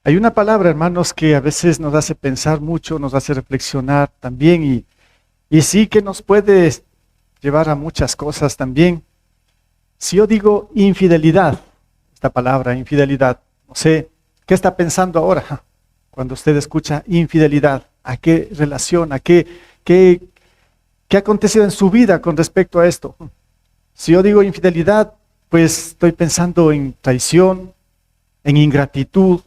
Hay una palabra, hermanos, que a veces nos hace pensar mucho, nos hace reflexionar también y sí que nos puede llevar a muchas cosas también. Si yo digo infidelidad, esta palabra, infidelidad, no sé, ¿qué está pensando ahora cuando usted escucha infidelidad? ¿A qué relaciona? ¿Qué ha acontecido en su vida con respecto a esto? Si yo digo infidelidad, pues estoy pensando en traición, en ingratitud,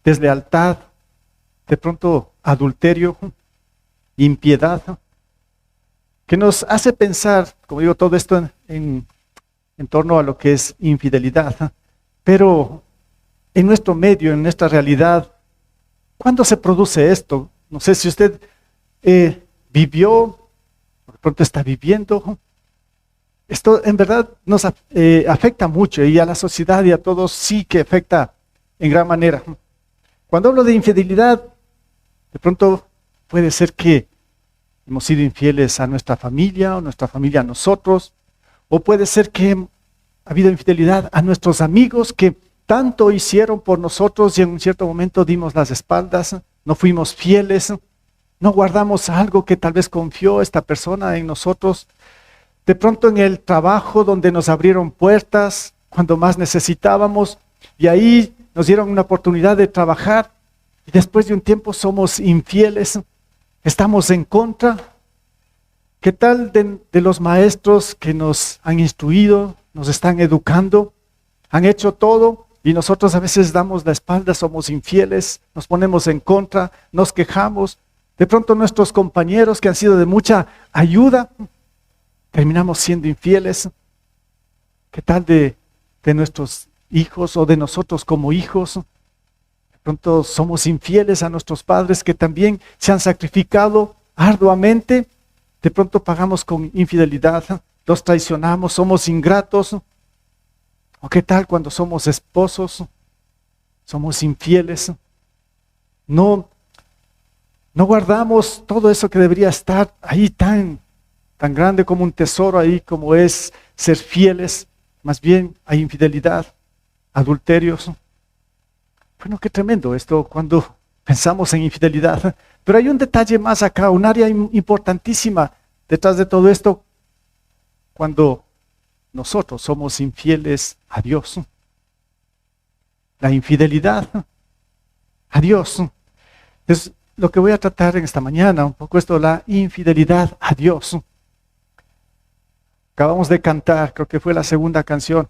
deslealtad, de pronto adulterio, impiedad, que nos hace pensar, como digo, todo esto en torno a lo que es infidelidad. Pero en nuestro medio, en nuestra realidad, ¿cuándo se produce esto? No sé si usted vivió, de pronto está viviendo. Esto en verdad nos afecta mucho y a la sociedad y a todos sí que afecta en gran manera. Cuando hablo de infidelidad, de pronto puede ser que hemos sido infieles a nuestra familia o nuestra familia a nosotros, o puede ser que ha habido infidelidad a nuestros amigos que tanto hicieron por nosotros y en un cierto momento dimos las espaldas, no fuimos fieles, no guardamos algo que tal vez confió esta persona en nosotros. De pronto en el trabajo donde nos abrieron puertas cuando más necesitábamos y ahí nos dieron una oportunidad de trabajar y después de un tiempo somos infieles, estamos en contra. ¿Qué tal de los maestros que nos han instruido, nos están educando, han hecho todo y nosotros a veces damos la espalda, somos infieles, nos ponemos en contra, nos quejamos? De pronto nuestros compañeros que han sido de mucha ayuda, terminamos siendo infieles. ¿Qué tal de nuestros hijos o de nosotros como hijos? De pronto somos infieles a nuestros padres que también se han sacrificado arduamente. De pronto pagamos con infidelidad, los traicionamos, somos ingratos. ¿O qué tal cuando somos esposos? Somos infieles. No guardamos todo eso que debería estar ahí tan grande como un tesoro ahí como es ser fieles. Más bien hay infidelidad, adulterios. Bueno, qué tremendo esto cuando pensamos en infidelidad. Pero hay un detalle más acá, un área importantísima detrás de todo esto, cuando nosotros somos infieles a Dios. La infidelidad a Dios. Es lo que voy a tratar en esta mañana, un poco esto, la infidelidad a Dios. Acabamos de cantar, creo que fue la segunda canción,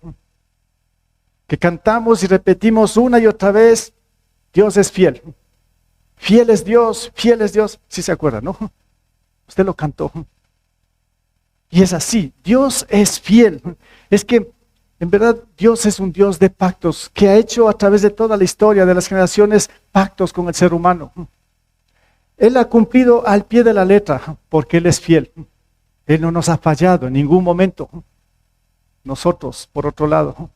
que cantamos y repetimos una y otra vez: Dios es fiel. Fiel es Dios, fiel es Dios. Sí se acuerda, ¿no? Usted lo cantó. Y es así, Dios es fiel. Es que en verdad Dios es un Dios de pactos, que ha hecho a través de toda la historia de las generaciones pactos con el ser humano. Él ha cumplido al pie de la letra porque Él es fiel. Él no nos ha fallado en ningún momento. Nosotros, por otro lado,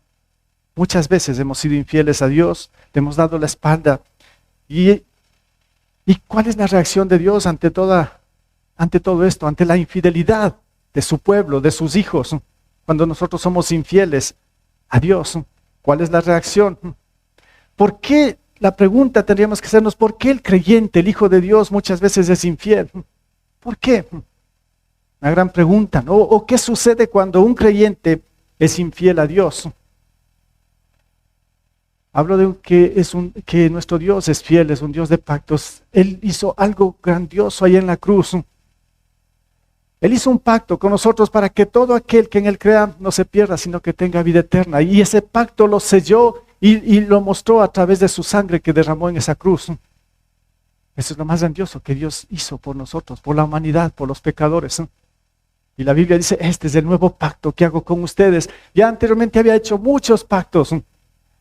muchas veces hemos sido infieles a Dios, le hemos dado la espalda. ¿Y cuál es la reacción de Dios ante todo esto, ante la infidelidad de su pueblo, de sus hijos? Cuando nosotros somos infieles a Dios, ¿cuál es la reacción? ¿Por qué? La pregunta tendríamos que hacernos: ¿por qué el creyente, el Hijo de Dios, muchas veces es infiel? ¿Por qué? Una gran pregunta, ¿no? ¿O qué sucede cuando un creyente es infiel a Dios? Hablo de que nuestro Dios es fiel, es un Dios de pactos. Él hizo algo grandioso ahí en la cruz. Él hizo un pacto con nosotros para que todo aquel que en Él crea no se pierda, sino que tenga vida eterna. Y ese pacto lo selló y lo mostró a través de su sangre que derramó en esa cruz. Eso es lo más grandioso que Dios hizo por nosotros, por la humanidad, por los pecadores. Y la Biblia dice: este es el nuevo pacto que hago con ustedes. Ya anteriormente había hecho muchos pactos.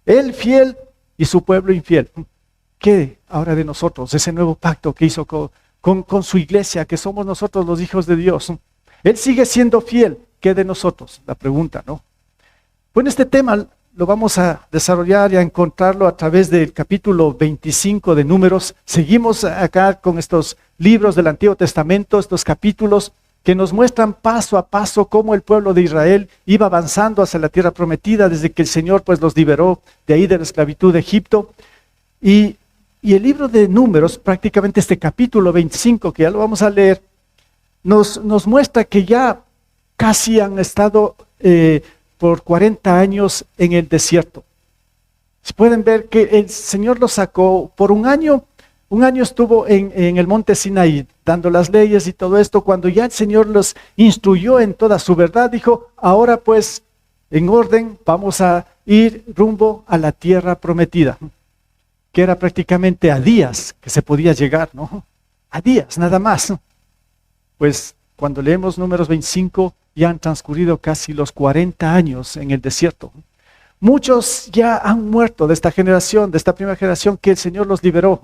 Él fiel y su pueblo infiel. ¿Qué ahora de nosotros? Ese nuevo pacto que hizo con su iglesia, que somos nosotros los hijos de Dios. Él sigue siendo fiel. ¿Qué de nosotros? La pregunta, ¿no? Bueno, este tema lo vamos a desarrollar y a encontrarlo a través del capítulo 25 de Números. Seguimos acá con estos libros del Antiguo Testamento, estos capítulos que nos muestran paso a paso cómo el pueblo de Israel iba avanzando hacia la tierra prometida desde que el Señor pues los liberó de ahí de la esclavitud de Egipto. Y, y el libro de Números, prácticamente este capítulo 25, que ya lo vamos a leer, nos muestra que ya casi han estado por 40 años en el desierto. Pueden ver que el Señor los sacó por un año estuvo en el monte Sinaí dando las leyes y todo esto. Cuando ya el Señor los instruyó en toda su verdad, dijo, ahora pues en orden vamos a ir rumbo a la tierra prometida, que era prácticamente a días que se podía llegar, ¿no? A días, nada más. Pues cuando leemos Números 25, ya han transcurrido casi los 40 años en el desierto. Muchos ya han muerto de esta generación, de esta primera generación que el Señor los liberó.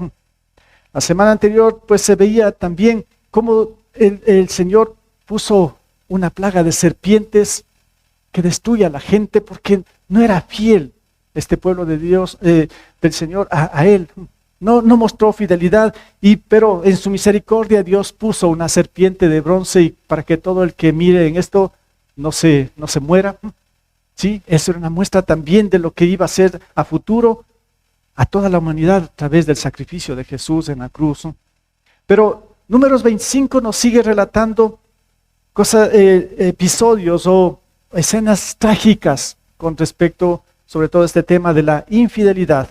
La semana anterior, pues se veía también cómo el Señor puso una plaga de serpientes que destruye a la gente porque no era fiel este pueblo de Dios, del Señor, a Él. No mostró fidelidad, pero en su misericordia Dios puso una serpiente de bronce y para que todo el que mire en esto no se muera. Sí, eso era una muestra también de lo que iba a ser a futuro a toda la humanidad a través del sacrificio de Jesús en la cruz. Pero Números 25 nos sigue relatando episodios o escenas trágicas con respecto sobre todo este tema de la infidelidad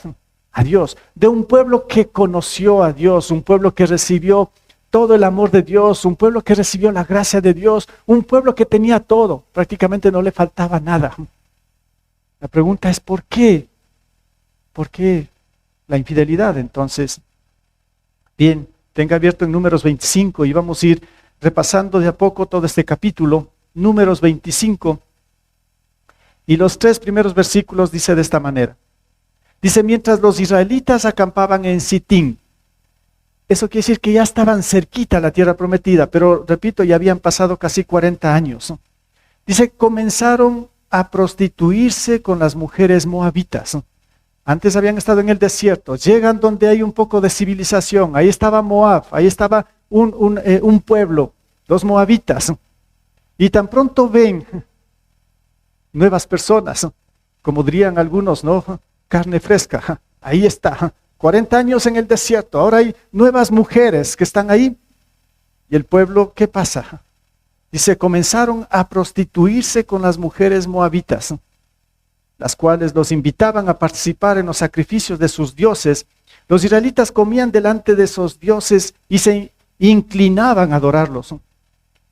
a Dios, de un pueblo que conoció a Dios, un pueblo que recibió todo el amor de Dios, un pueblo que recibió la gracia de Dios, un pueblo que tenía todo, prácticamente no le faltaba nada. La pregunta es ¿por qué? ¿Por qué la infidelidad? Entonces, bien, tenga abierto en Números 25 y vamos a ir repasando de a poco todo este capítulo, Números 25, y los 3 primeros versículos dice de esta manera. Dice, mientras los israelitas acampaban en Sitín. Eso quiere decir que ya estaban cerquita a la tierra prometida, pero repito, ya habían pasado casi 40 años. Dice, comenzaron a prostituirse con las mujeres moabitas. Antes habían estado en el desierto, llegan donde hay un poco de civilización, ahí estaba Moab, ahí estaba un pueblo, los moabitas. Y tan pronto ven nuevas personas, como dirían algunos, ¿no? Carne fresca, ahí está, 40 años en el desierto, ahora hay nuevas mujeres que están ahí. ¿Y el pueblo qué pasa? Dice, comenzaron a prostituirse con las mujeres moabitas, las cuales los invitaban a participar en los sacrificios de sus dioses. Los israelitas comían delante de esos dioses y se inclinaban a adorarlos.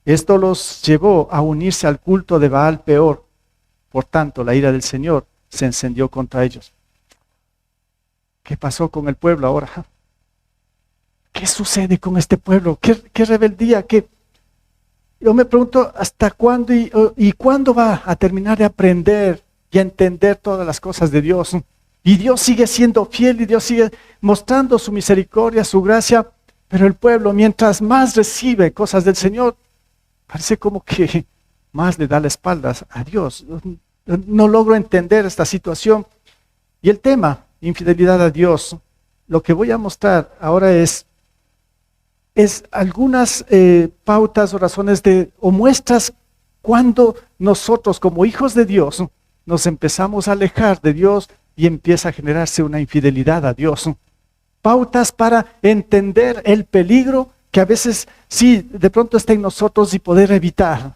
Esto los llevó a unirse al culto de Baal Peor. Por tanto, la ira del Señor se encendió contra ellos. ¿Qué pasó con el pueblo ahora? ¿Qué sucede con este pueblo? ¿Qué rebeldía? Yo me pregunto hasta cuándo y cuándo va a terminar de aprender y a entender todas las cosas de Dios. Y Dios sigue siendo fiel y Dios sigue mostrando su misericordia, su gracia, pero el pueblo mientras más recibe cosas del Señor, parece como que más le da la espalda a Dios. No logro entender esta situación. Y el tema, infidelidad a Dios, lo que voy a mostrar ahora es algunas pautas o razones o muestras cuando nosotros como hijos de Dios nos empezamos a alejar de Dios y empieza a generarse una infidelidad a Dios. Pautas para entender el peligro que a veces sí, de pronto está en nosotros y poder evitar,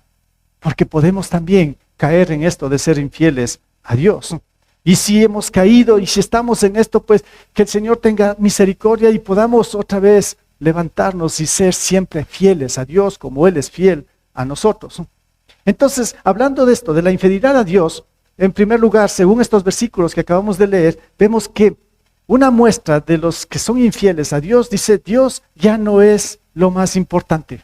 porque podemos también caer en esto de ser infieles a Dios. Y si hemos caído y si estamos en esto, pues que el Señor tenga misericordia y podamos otra vez levantarnos y ser siempre fieles a Dios como Él es fiel a nosotros. Entonces, hablando de esto, de la infidelidad a Dios, en primer lugar, según estos versículos que acabamos de leer, vemos que una muestra de los que son infieles a Dios, dice, Dios ya no es lo más importante.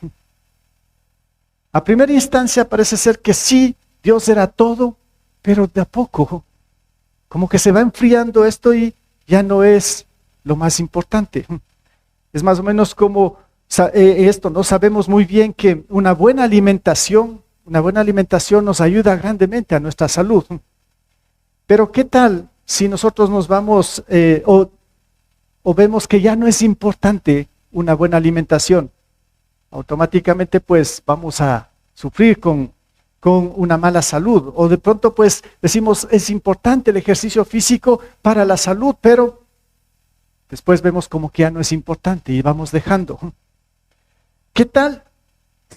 A primera instancia parece ser que sí, Dios era todo, pero de a poco, como que se va enfriando esto y ya no es lo más importante. Es más o menos como esto, ¿no? Sabemos muy bien que una buena alimentación nos ayuda grandemente a nuestra salud. Pero ¿qué tal si nosotros nos vamos o vemos que ya no es importante una buena alimentación? Automáticamente pues vamos a sufrir con una mala salud. O de pronto pues decimos es importante el ejercicio físico para la salud, pero Después vemos como que ya no es importante y vamos dejando. ¿Qué tal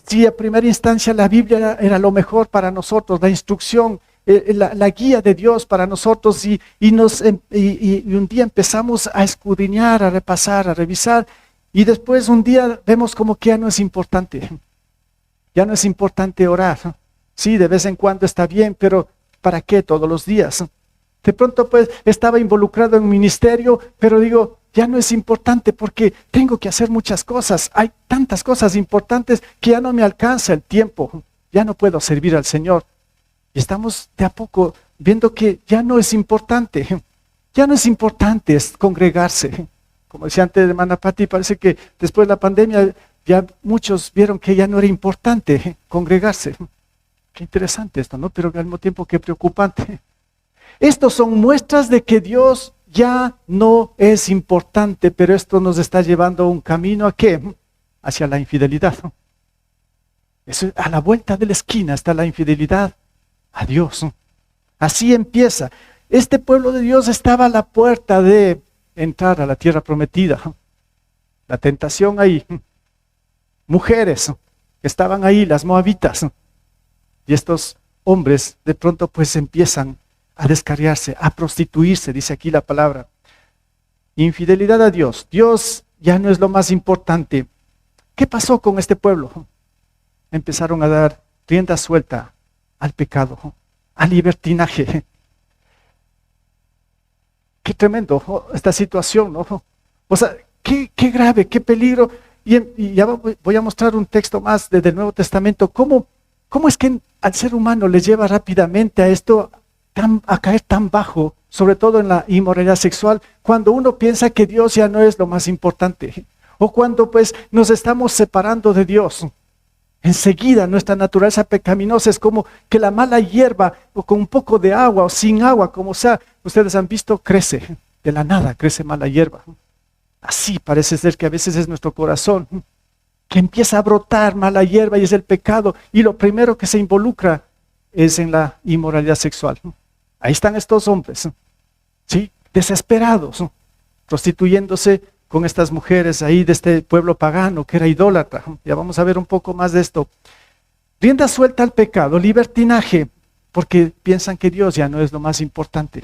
si a primera instancia la Biblia era lo mejor para nosotros, la instrucción, la guía de Dios para nosotros y un día empezamos a escudriñar, a repasar, a revisar y después un día vemos como que ya no es importante? Ya no es importante orar. Sí, de vez en cuando está bien, pero ¿para qué todos los días? De pronto pues estaba involucrado en un ministerio, pero digo, ya no es importante porque tengo que hacer muchas cosas. Hay tantas cosas importantes que ya no me alcanza el tiempo. Ya no puedo servir al Señor. Y estamos de a poco viendo que ya no es importante. Ya no es importante congregarse. Como decía antes hermana Pati, parece que después de la pandemia ya muchos vieron que ya no era importante congregarse. Qué interesante esto, ¿no? Pero al mismo tiempo qué preocupante. Estos son muestras de que Dios ya no es importante, pero esto nos está llevando a un camino ¿a qué? Hacia la infidelidad. Eso, a la vuelta de la esquina está la infidelidad a Dios. Así empieza. Este pueblo de Dios estaba a la puerta de entrar a la tierra prometida. La tentación ahí. Mujeres que estaban ahí, las moabitas. Y estos hombres de pronto pues empiezan a descarriarse, a prostituirse, dice aquí la palabra. Infidelidad a Dios. Dios ya no es lo más importante. ¿Qué pasó con este pueblo? Empezaron a dar rienda suelta al pecado, al libertinaje. Qué tremendo esta situación, ¿no? O sea, qué grave, qué peligro. Y ya voy a mostrar un texto más desde el Nuevo Testamento. ¿Cómo es que al ser humano le lleva rápidamente a esto, a caer tan bajo, sobre todo en la inmoralidad sexual, cuando uno piensa que Dios ya no es lo más importante? O cuando pues nos estamos separando de Dios. Enseguida nuestra naturaleza pecaminosa es como que la mala hierba, o con un poco de agua o sin agua, como sea, ustedes han visto, crece. De la nada crece mala hierba. Así parece ser que a veces es nuestro corazón, que empieza a brotar mala hierba y es el pecado. Y lo primero que se involucra es en la inmoralidad sexual. Ahí están estos hombres, ¿sí? Desesperados, prostituyéndose con estas mujeres ahí de este pueblo pagano que era idólatra. Ya vamos a ver un poco más de esto. Rienda suelta al pecado, libertinaje, porque piensan que Dios ya no es lo más importante.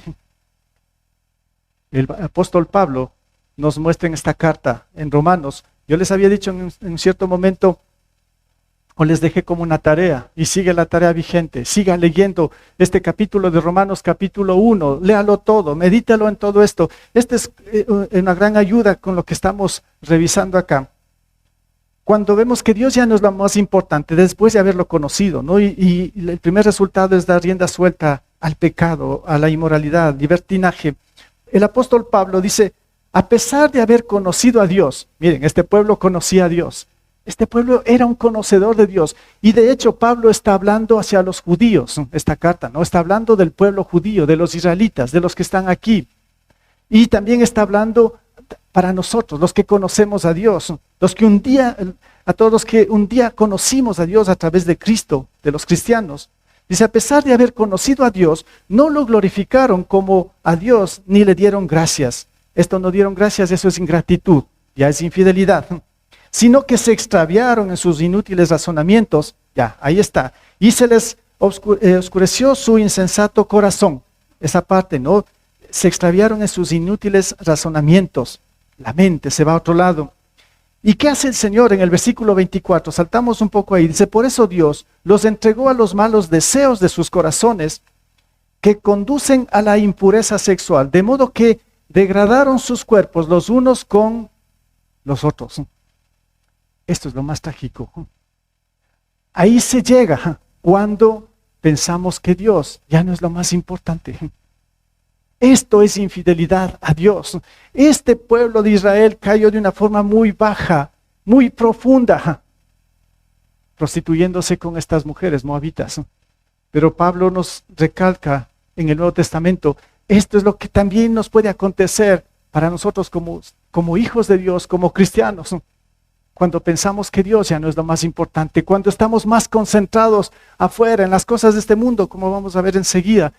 El apóstol Pablo nos muestra en esta carta, en Romanos. Yo les había dicho en un cierto momento, o les dejé como una tarea, y sigue la tarea vigente. Sigan leyendo este capítulo de Romanos, capítulo 1, léalo todo, medítalo en todo esto. Este es una gran ayuda con lo que estamos revisando acá. Cuando vemos que Dios ya no es lo más importante, después de haberlo conocido, ¿no? Y el primer resultado es dar rienda suelta al pecado, a la inmoralidad, libertinaje. El apóstol Pablo dice, a pesar de haber conocido a Dios, miren, este pueblo conocía a Dios. Este pueblo era un conocedor de Dios. Y de hecho Pablo está hablando hacia los judíos, esta carta, ¿no? Está hablando del pueblo judío, de los israelitas, de los que están aquí. Y también está hablando para nosotros, los que conocemos a Dios, a todos los que un día conocimos a Dios a través de Cristo, de los cristianos. Dice, a pesar de haber conocido a Dios, no lo glorificaron como a Dios, ni le dieron gracias. Esto no dieron gracias, eso es ingratitud, ya es infidelidad. Sino que se extraviaron en sus inútiles razonamientos, ya, ahí está, y se les oscureció su insensato corazón, esa parte, ¿no? Se extraviaron en sus inútiles razonamientos, la mente se va a otro lado. ¿Y qué hace el Señor en el versículo 24? Saltamos un poco ahí, dice, por eso Dios los entregó a los malos deseos de sus corazones, que conducen a la impureza sexual, de modo que degradaron sus cuerpos los unos con los otros. Esto es lo más trágico. Ahí se llega cuando pensamos que Dios ya no es lo más importante. Esto es infidelidad a Dios. Este pueblo de Israel cayó de una forma muy baja, muy profunda, prostituyéndose con estas mujeres moabitas. Pero Pablo nos recalca en el Nuevo Testamento, esto es lo que también nos puede acontecer para nosotros como hijos de Dios, como cristianos. Cuando pensamos que Dios ya no es lo más importante, cuando estamos más concentrados afuera en las cosas de este mundo, como vamos a ver enseguida.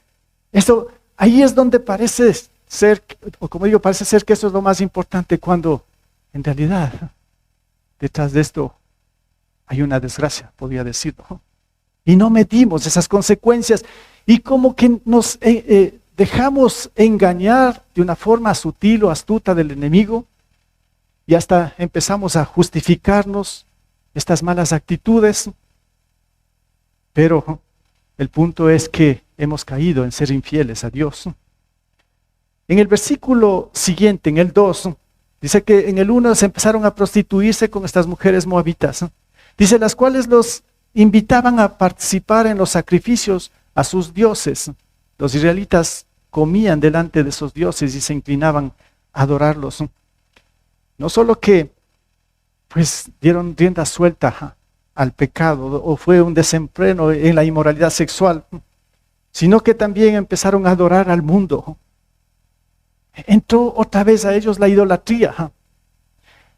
Ahí es donde parece ser, o como digo, parece ser que eso es lo más importante, cuando en realidad detrás de esto hay una desgracia, podría decirlo. Y no medimos esas consecuencias y como que nos dejamos engañar de una forma sutil o astuta del enemigo, y hasta empezamos a justificarnos estas malas actitudes. Pero el punto es que hemos caído en ser infieles a Dios. En el versículo siguiente, en el 2, dice que en el 1 se empezaron a prostituirse con estas mujeres moabitas. Dice, las cuales los invitaban a participar en los sacrificios a sus dioses. Los israelitas comían delante de esos dioses y se inclinaban a adorarlos. No solo que pues dieron rienda suelta al pecado o fue un desenfreno en la inmoralidad sexual, sino que también empezaron a adorar al mundo. Entró otra vez a ellos la idolatría,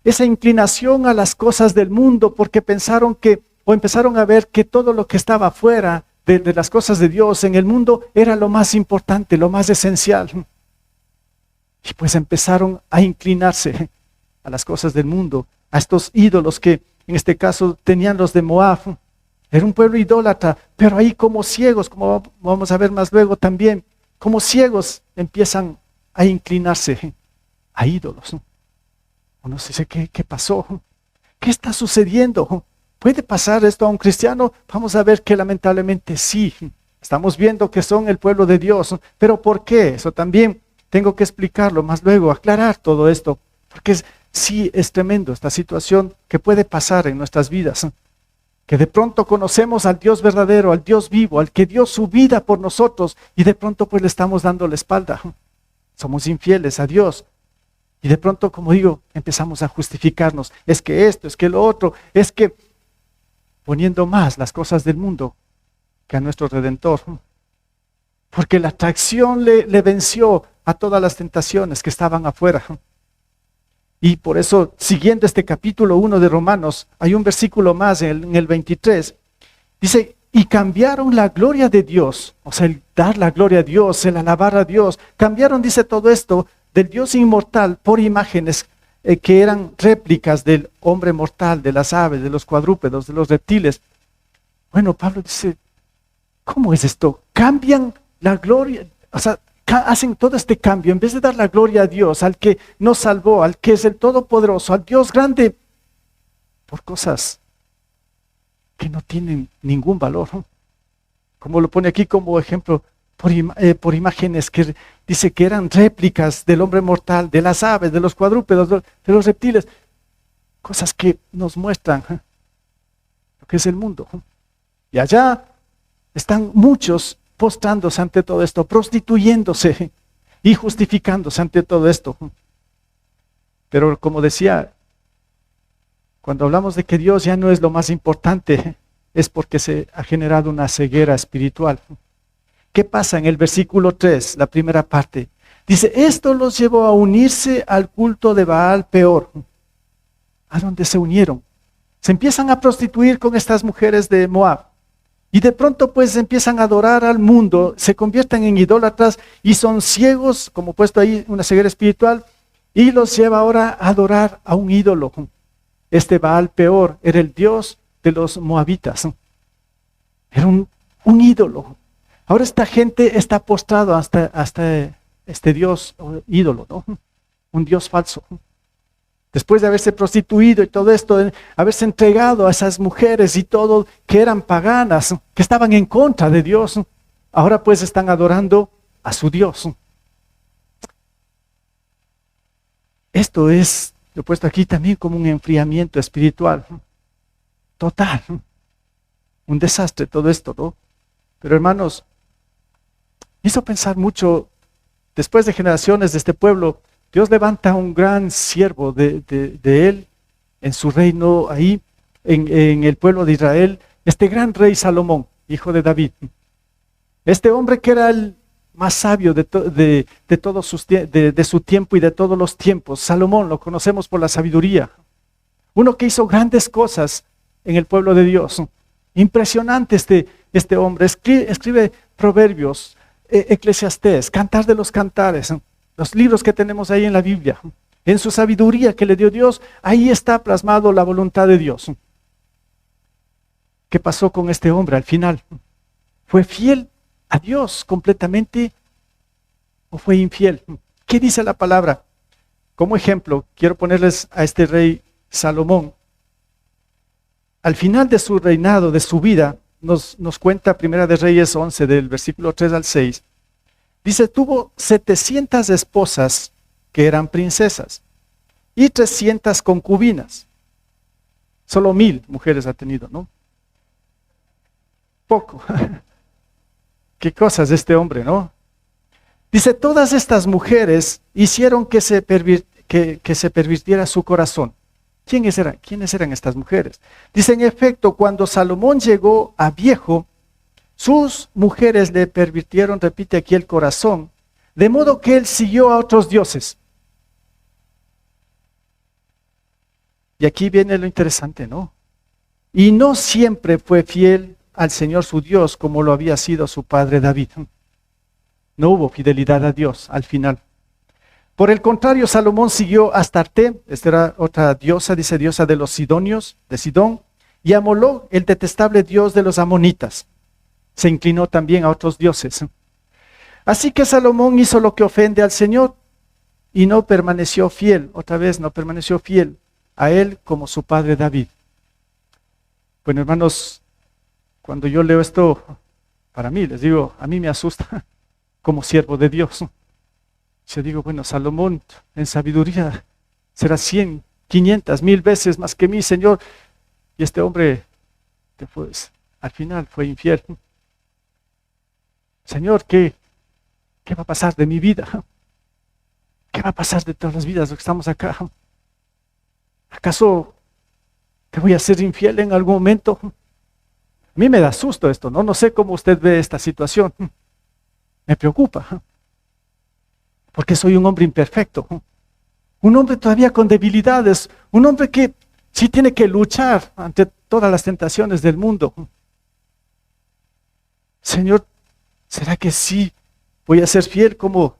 esa inclinación a las cosas del mundo, porque pensaron que, o empezaron a ver que todo lo que estaba afuera de las cosas de Dios en el mundo era lo más importante, lo más esencial. Y pues empezaron a inclinarse a las cosas del mundo, a estos ídolos que en este caso tenían los de Moab. Era un pueblo idólatra, pero ahí como ciegos, como vamos a ver más luego también, como ciegos empiezan a inclinarse a ídolos. Uno se dice, ¿qué pasó? ¿Qué está sucediendo? ¿Puede pasar esto a un cristiano? Vamos a ver que lamentablemente sí. Estamos viendo que son el pueblo de Dios, pero ¿por qué? Eso también tengo que explicarlo más luego, aclarar todo esto, porque sí es tremendo esta situación que puede pasar en nuestras vidas, que de pronto conocemos al Dios verdadero, al Dios vivo, al que dio su vida por nosotros, y de pronto pues le estamos dando la espalda. Somos infieles a Dios. Y de pronto, como digo, empezamos a justificarnos. Es que esto, es que lo otro, es que poniendo más las cosas del mundo que a nuestro Redentor. Porque la atracción le venció a todas las tentaciones que estaban afuera. Y por eso, siguiendo este capítulo 1 de Romanos, hay un versículo más en el 23. Dice, y cambiaron la gloria de Dios, o sea, el dar la gloria a Dios, el alabar a Dios. Cambiaron, dice todo esto, del Dios inmortal por imágenes que eran réplicas del hombre mortal, de las aves, de los cuadrúpedos, de los reptiles. Bueno, Pablo dice, ¿cómo es esto? Cambian la gloria, o sea, hacen todo este cambio. En vez de dar la gloria a Dios, al que nos salvó, al que es el Todopoderoso, al Dios grande, por cosas que no tienen ningún valor, ¿no? Como lo pone aquí como ejemplo, por imágenes que dice que eran réplicas del hombre mortal, de las aves, de los cuadrúpedos, de los reptiles, cosas que nos muestran lo que es el mundo. Y allá están muchos postrándose ante todo esto, prostituyéndose y justificándose ante todo esto. Pero como decía, cuando hablamos de que Dios ya no es lo más importante, es porque se ha generado una ceguera espiritual. ¿Qué pasa en el versículo 3, la primera parte? Dice, esto los llevó a unirse al culto de Baal Peor. ¿A dónde se unieron? Se empiezan a prostituir con estas mujeres de Moab. Y de pronto pues empiezan a adorar al mundo, se convierten en idólatras y son ciegos, como puesto ahí una ceguera espiritual, y los lleva ahora a adorar a un ídolo. Este Baal Peor era el dios de los moabitas. Era un ídolo. Ahora esta gente está postrado hasta este dios ídolo, ¿no? Un dios falso. Después de haberse prostituido y todo esto, de haberse entregado a esas mujeres y todo, que eran paganas, que estaban en contra de Dios, ahora pues están adorando a su Dios. Esto es, lo he puesto aquí también como un enfriamiento espiritual. Total. Un desastre todo esto, ¿no? Pero hermanos, me hizo pensar mucho, después de generaciones de este pueblo, Dios levanta un gran siervo de él en su reino ahí, en el pueblo de Israel, este gran rey Salomón, hijo de David. Este hombre que era el más sabio de su tiempo y de todos los tiempos. Salomón lo conocemos por la sabiduría. Uno que hizo grandes cosas en el pueblo de Dios. Impresionante este hombre. Escribe Proverbios, Eclesiastés, Cantar de los Cantares. los libros que tenemos ahí en la Biblia, en su sabiduría que le dio Dios, ahí está plasmado la voluntad de Dios. ¿Qué pasó con este hombre al final? ¿Fue fiel a Dios completamente o fue infiel? ¿Qué dice la palabra? Como ejemplo, quiero ponerles a este rey Salomón. Al final de su reinado, de su vida, nos cuenta Primera de Reyes 11, del versículo 3 al 6. Dice, tuvo 700 esposas que eran princesas y 300 concubinas. Solo 1000 mujeres ha tenido, ¿no? Poco. Qué cosas de este hombre, ¿no? Dice, todas estas mujeres hicieron que se pervirtiera su corazón. ¿Quiénes eran estas mujeres? Dice, en efecto, cuando Salomón llegó a viejo, sus mujeres le pervirtieron, repite aquí, el corazón, de modo que él siguió a otros dioses. Y aquí viene lo interesante, ¿no? Y no siempre fue fiel al Señor su Dios como lo había sido su padre David. No hubo fidelidad a Dios al final. Por el contrario, Salomón siguió a Astarte, esta era otra diosa, dice diosa de los sidonios, de Sidón, y a Moloc, el detestable dios de los amonitas. Se inclinó también a otros dioses. Así que Salomón hizo lo que ofende al Señor y no permaneció fiel, otra vez no permaneció fiel a él como su padre David. Bueno, hermanos, cuando yo leo esto, para mí, les digo, a mí me asusta como siervo de Dios. Yo digo, bueno, Salomón en sabiduría será 100, 500, 1000 veces más que mí, Señor. Y este hombre, pues, al final fue infiel. Señor, ¿qué va a pasar de mi vida? ¿Qué va a pasar de todas las vidas de los que estamos acá? ¿Acaso te voy a ser infiel en algún momento? A mí me da susto esto, ¿no? No sé cómo usted ve esta situación. Me preocupa. Porque soy un hombre imperfecto. Un hombre todavía con debilidades. Un hombre que sí tiene que luchar ante todas las tentaciones del mundo. Señor, ¿será que sí voy a ser fiel como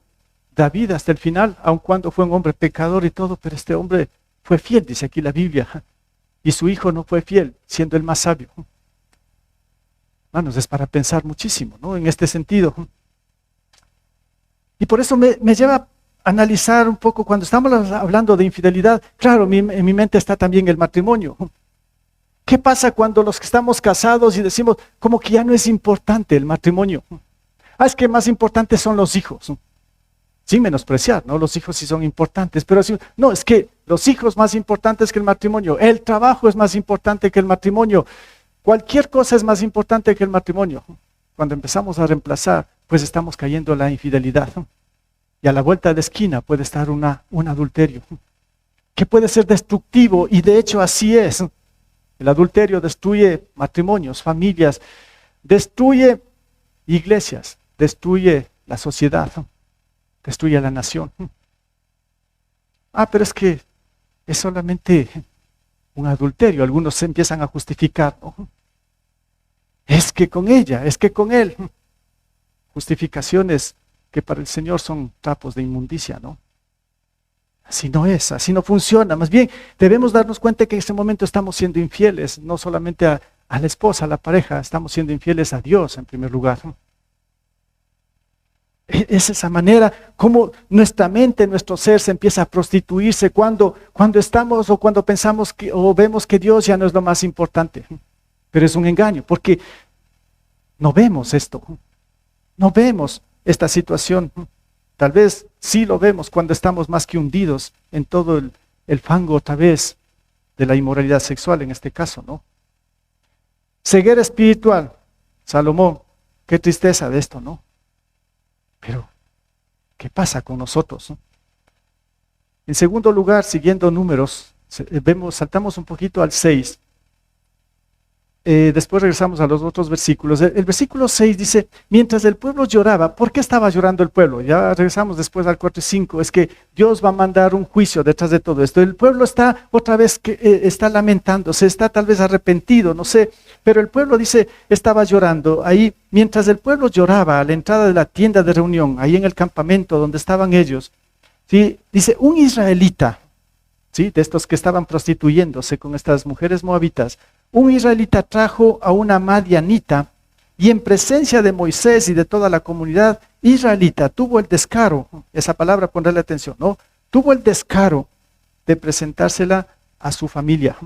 David hasta el final? Aun cuando fue un hombre pecador y todo, pero este hombre fue fiel, dice aquí la Biblia. Y su hijo no fue fiel, siendo el más sabio. Hermanos, es para pensar muchísimo, ¿no? En este sentido. Y por eso me lleva a analizar un poco, cuando estamos hablando de infidelidad, claro, en mi mente está también el matrimonio. ¿Qué pasa cuando los que estamos casados y decimos, como que ya no es importante el matrimonio? Es que más importantes son los hijos. Sin menospreciar, ¿no? Los hijos sí son importantes, pero no, es que los hijos más importantes que el matrimonio, el trabajo es más importante que el matrimonio, cualquier cosa es más importante que el matrimonio. Cuando empezamos a reemplazar, pues estamos cayendo en la infidelidad. Y a la vuelta de la esquina puede estar un adulterio, que puede ser destructivo, y de hecho así es. El adulterio destruye matrimonios, familias, destruye iglesias, destruye la sociedad, destruye la nación. Pero es que es solamente un adulterio. Algunos se empiezan a justificar, ¿no? Es que con ella, es que con él. Justificaciones que para el Señor son trapos de inmundicia, ¿no? Así no es, así no funciona. Más bien, debemos darnos cuenta que en este momento estamos siendo infieles, no solamente a la esposa, a la pareja, estamos siendo infieles a Dios en primer lugar. Es esa manera como nuestra mente, nuestro ser se empieza a prostituirse cuando estamos o cuando pensamos o vemos que Dios ya no es lo más importante. Pero es un engaño, porque no vemos esto, no vemos esta situación. Tal vez sí lo vemos cuando estamos más que hundidos en todo el fango otra vez de la inmoralidad sexual en este caso, ¿no? Ceguera espiritual, Salomón, qué tristeza de esto, ¿no? Pero, ¿qué pasa con nosotros, no? En segundo lugar, siguiendo números, saltamos un poquito al 6. Después regresamos a los otros versículos. El versículo 6 dice, mientras el pueblo lloraba, ¿por qué estaba llorando el pueblo? Ya regresamos después al 4 y 5, es que Dios va a mandar un juicio detrás de todo esto. El pueblo está otra vez, está lamentándose, está tal vez arrepentido, no sé, pero el pueblo dice, estaba llorando. Ahí, mientras el pueblo lloraba a la entrada de la tienda de reunión, ahí en el campamento donde estaban ellos, ¿sí? Dice, un israelita, ¿sí? De estos que estaban prostituyéndose con estas mujeres moabitas, un israelita trajo a una madianita y en presencia de Moisés y de toda la comunidad israelita tuvo el descaro, esa palabra ponerle atención, ¿no? Tuvo el descaro de presentársela a su familia.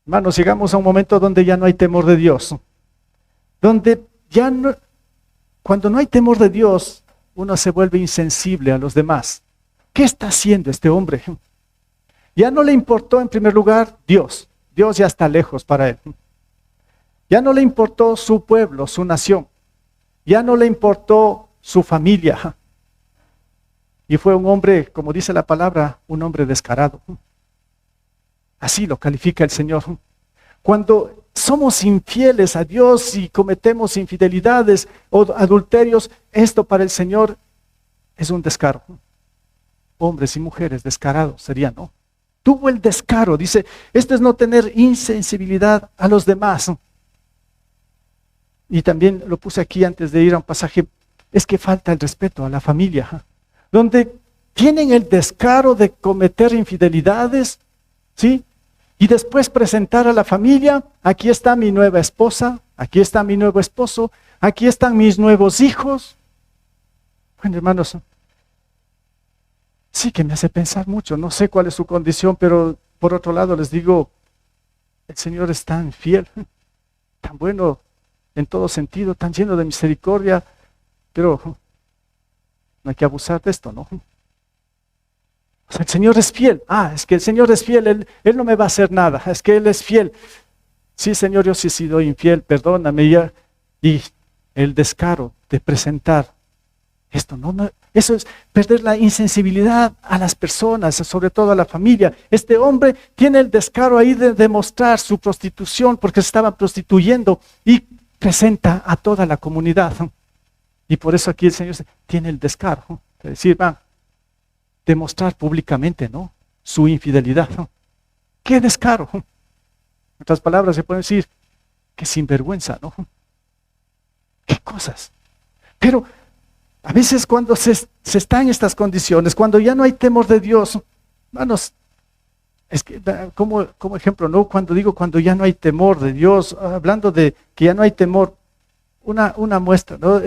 Hermanos, llegamos a un momento donde ya no hay temor de Dios, donde ya no, cuando no hay temor de Dios, uno se vuelve insensible a los demás. ¿Qué está haciendo este hombre? Ya no le importó en primer lugar Dios. Dios ya está lejos para él. Ya no le importó su pueblo, su nación. Ya no le importó su familia. Y fue un hombre, como dice la palabra, un hombre descarado. Así lo califica el Señor. Cuando somos infieles a Dios y cometemos infidelidades o adulterios, esto para el Señor es un descaro. Hombres y mujeres descarados serían, ¿no? Tuvo el descaro, dice, esto es no tener insensibilidad a los demás. Y también lo puse aquí antes de ir a un pasaje, es que falta el respeto a la familia, donde tienen el descaro de cometer infidelidades, ¿sí? Y después presentar a la familia, aquí está mi nueva esposa, aquí está mi nuevo esposo, aquí están mis nuevos hijos. Bueno, hermanos, sí que me hace pensar mucho, no sé cuál es su condición, pero por otro lado les digo, el Señor es tan fiel, tan bueno en todo sentido, tan lleno de misericordia, pero no hay que abusar de esto, ¿no? O sea, el Señor es fiel. Es que el Señor es fiel, Él no me va a hacer nada, es que Él es fiel. Sí, Señor, yo sí he sido infiel, perdóname. Y el descaro de presentar esto, eso es perder la insensibilidad a las personas, sobre todo a la familia. Este hombre tiene el descaro ahí de demostrar su prostitución porque se estaba prostituyendo y presenta a toda la comunidad. Y por eso aquí el Señor tiene el descaro de decir, demostrar públicamente, ¿no?, su infidelidad. ¡Qué descaro! En otras palabras se puede decir, qué sinvergüenza, ¿no? ¡Qué cosas! Pero a veces cuando se está en estas condiciones, cuando ya no hay temor de Dios, hermanos, es que como ejemplo, ¿no? Cuando ya no hay temor de Dios, hablando de que ya no hay temor, una muestra, ¿no?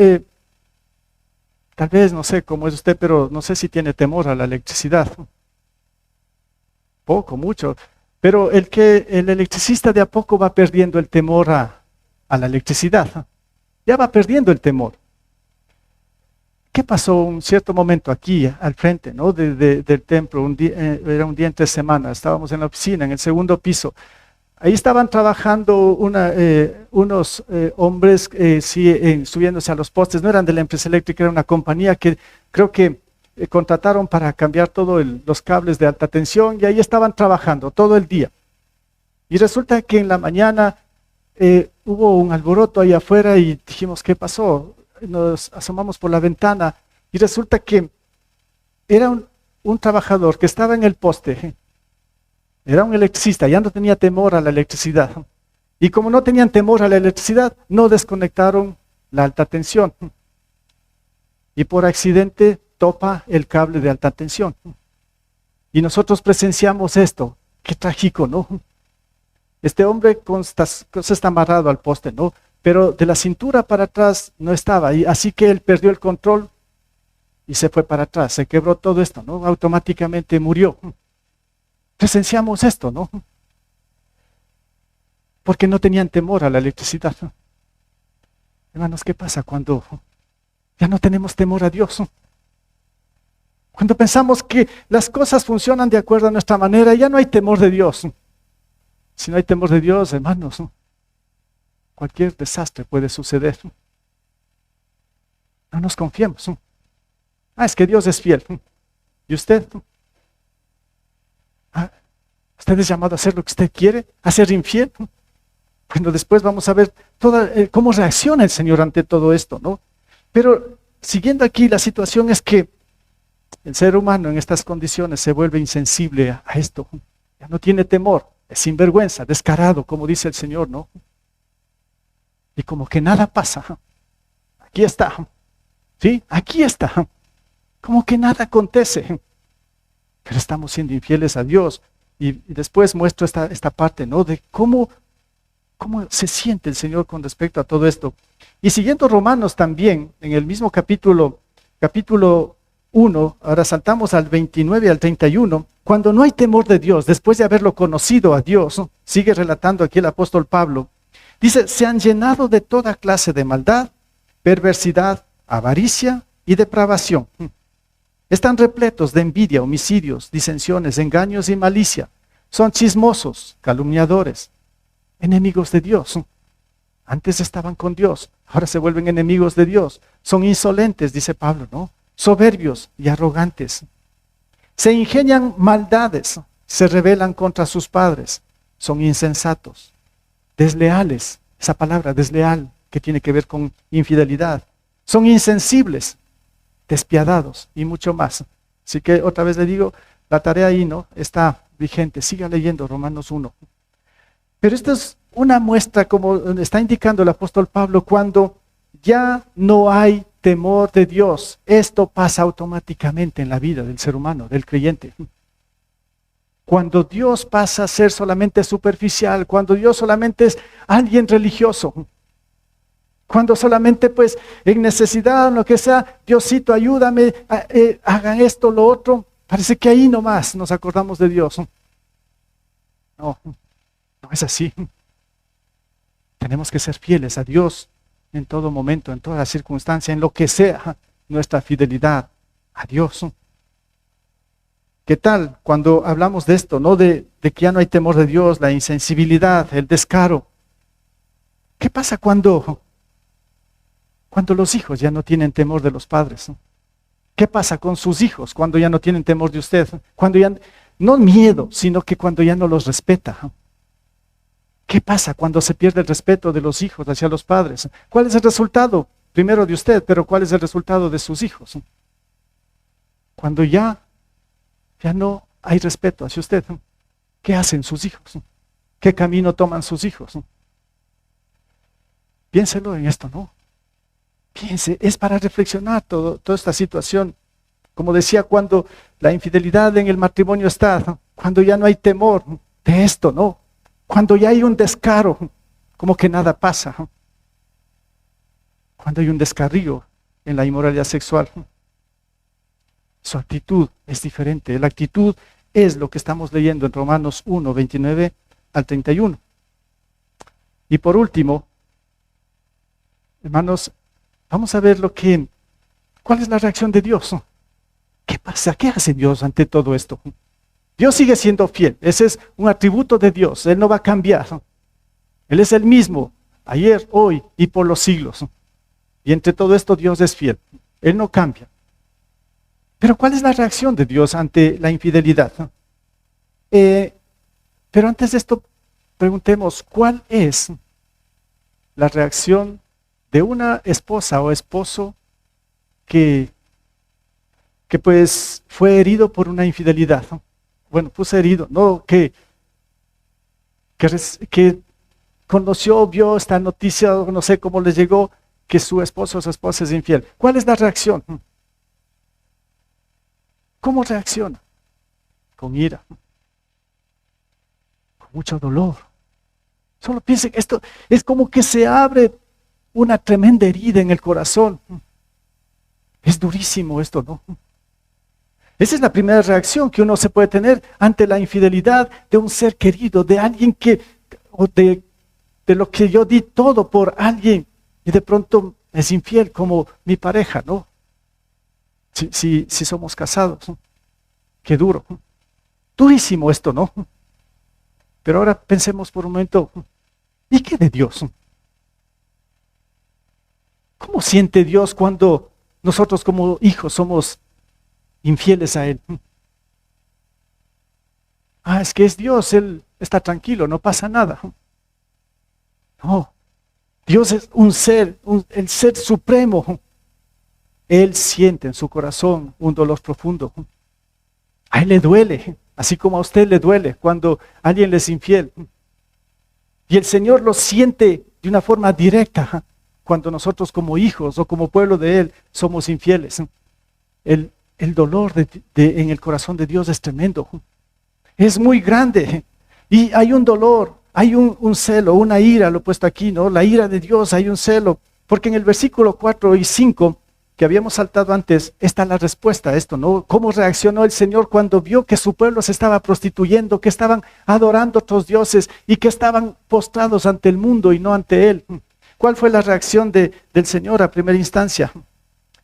Tal vez, no sé cómo es usted, pero no sé si tiene temor a la electricidad. Poco, mucho. Pero el electricista de a poco va perdiendo el temor a la electricidad. Ya va perdiendo el temor. ¿Qué pasó un cierto momento aquí al frente, ¿no?, del templo? Era un día entre semana, estábamos en la oficina, en el segundo piso. Ahí estaban trabajando unos hombres subiéndose a los postes. No eran de la empresa eléctrica, era una compañía que creo que contrataron para cambiar todos los cables de alta tensión, y ahí estaban trabajando todo el día. Y resulta que en la mañana hubo un alboroto ahí afuera y dijimos, ¿qué pasó? Nos asomamos por la ventana y resulta que era un trabajador que estaba en el poste. Era un electricista, ya no tenía temor a la electricidad. Y como no tenían temor a la electricidad, no desconectaron la alta tensión. Y por accidente topa el cable de alta tensión. Y nosotros presenciamos esto. Qué trágico, ¿no? Este hombre está amarrado al poste, ¿no? Pero de la cintura para atrás no estaba. Y así que él perdió el control y se fue para atrás. Se quebró todo esto, ¿no? Automáticamente murió. Presenciamos esto, ¿no? Porque no tenían temor a la electricidad. Hermanos, ¿qué pasa cuando ya no tenemos temor a Dios? Cuando pensamos que las cosas funcionan de acuerdo a nuestra manera, ya no hay temor de Dios. Si no hay temor de Dios, hermanos, cualquier desastre puede suceder. No nos confiemos. Es que Dios es fiel. ¿Y usted? ¿Usted es llamado a hacer lo que usted quiere? ¿A ser infiel? Bueno, después vamos a ver cómo reacciona el Señor ante todo esto, ¿no? Pero siguiendo aquí, la situación es que el ser humano en estas condiciones se vuelve insensible a esto. Ya no tiene temor, es sinvergüenza, descarado, como dice el Señor, ¿no? Y como que nada pasa. Aquí está. ¿Sí? Aquí está. como que nada acontece. Pero estamos siendo infieles a Dios. Y después muestro esta parte, ¿no? De cómo se siente el Señor con respecto a todo esto. Y siguiendo Romanos también, en el mismo capítulo 1, ahora saltamos al 29 y al 31, cuando no hay temor de Dios, después de haberlo conocido a Dios, ¿no? Sigue relatando aquí el apóstol Pablo, dice, se han llenado de toda clase de maldad, perversidad, avaricia y depravación. Están repletos de envidia, homicidios, disensiones, engaños y malicia. Son chismosos, calumniadores, enemigos de Dios. Antes estaban con Dios, ahora se vuelven enemigos de Dios. Son insolentes, dice Pablo, ¿no? Soberbios y arrogantes. Se ingenian maldades, se rebelan contra sus padres. Son insensatos, desleales. Esa palabra desleal que tiene que ver con infidelidad. Son insensibles, despiadados y mucho más. Así que otra vez le digo, la tarea ahí, ¿no? Está vigente. Siga leyendo Romanos 1. Pero esto es una muestra, como está indicando el apóstol Pablo, cuando ya no hay temor de Dios. Esto pasa automáticamente en la vida del ser humano, del creyente. Cuando Dios pasa a ser solamente superficial, cuando Dios solamente es alguien religioso, cuando solamente pues en necesidad, lo que sea, Diosito, ayúdame, hagan esto, lo otro, parece que ahí nomás nos acordamos de Dios. No, no es así. Tenemos que ser fieles a Dios en todo momento, en toda circunstancia, en lo que sea nuestra fidelidad a Dios. ¿Qué tal cuando hablamos de esto, no? De que ya no hay temor de Dios, la insensibilidad, el descaro? ¿Qué pasa cuando los hijos ya no tienen temor de los padres? ¿Qué pasa con sus hijos cuando ya no tienen temor de usted? Cuando ya, no miedo, sino que cuando ya no los respeta. ¿Qué pasa cuando se pierde el respeto de los hijos hacia los padres? ¿Cuál es el resultado? Primero de usted, pero ¿cuál es el resultado de sus hijos? Cuando ya no hay respeto hacia usted, ¿qué hacen sus hijos? ¿Qué camino toman sus hijos? Piénselo en esto, ¿no? Piense, es para reflexionar toda esta situación. Como decía, cuando la infidelidad en el matrimonio está, cuando ya no hay temor de esto, ¿no? Cuando ya hay un descaro, como que nada pasa. Cuando hay un descarrío en la inmoralidad sexual, su actitud es diferente. La actitud es lo que estamos leyendo en Romanos 1, 29 al 31. Y por último, hermanos, vamos a ver cuál es la reacción de Dios. ¿Qué pasa? ¿Qué hace Dios ante todo esto? Dios sigue siendo fiel. Ese es un atributo de Dios. Él no va a cambiar. Él es el mismo, ayer, hoy y por los siglos. Y entre todo esto Dios es fiel. Él no cambia. Pero ¿cuál es la reacción de Dios ante la infidelidad? Pero antes de esto, preguntemos, ¿cuál es la reacción de una esposa o esposo que pues fue herido por una infidelidad? Bueno, puse herido, no, que conoció, vio esta noticia, no sé cómo les llegó, que su esposo o su esposa es infiel. ¿Cuál es la reacción? ¿Cómo reacciona? Con ira, con mucho dolor. Solo piensen, esto es como que se abre una tremenda herida en el corazón. Es durísimo esto, ¿no? Esa es la primera reacción que uno se puede tener ante la infidelidad de un ser querido, de alguien o de lo que yo di todo por alguien y de pronto es infiel como mi pareja, ¿no? Si somos casados, ¿no? Qué duro. Durísimo esto, ¿no? Pero ahora pensemos por un momento, ¿y qué de Dios? ¿Cómo siente Dios cuando nosotros como hijos somos infieles a Él? Es que es Dios, Él está tranquilo, no pasa nada. No, Dios es un ser, el ser supremo. Él siente en su corazón un dolor profundo. A Él le duele, así como a usted le duele cuando alguien le es infiel. Y el Señor lo siente de una forma directa cuando nosotros como hijos o como pueblo de Él somos infieles. Él el dolor en el corazón de Dios es tremendo. Es muy grande. Y hay un dolor, hay un celo, una ira, lo he puesto aquí, ¿no? La ira de Dios, hay un celo. Porque en el versículo 4 y 5, que habíamos saltado antes, está la respuesta a esto, ¿no? ¿Cómo reaccionó el Señor cuando vio que su pueblo se estaba prostituyendo, que estaban adorando a otros dioses y que estaban postrados ante el mundo y no ante Él? ¿Cuál fue la reacción del Señor a primera instancia?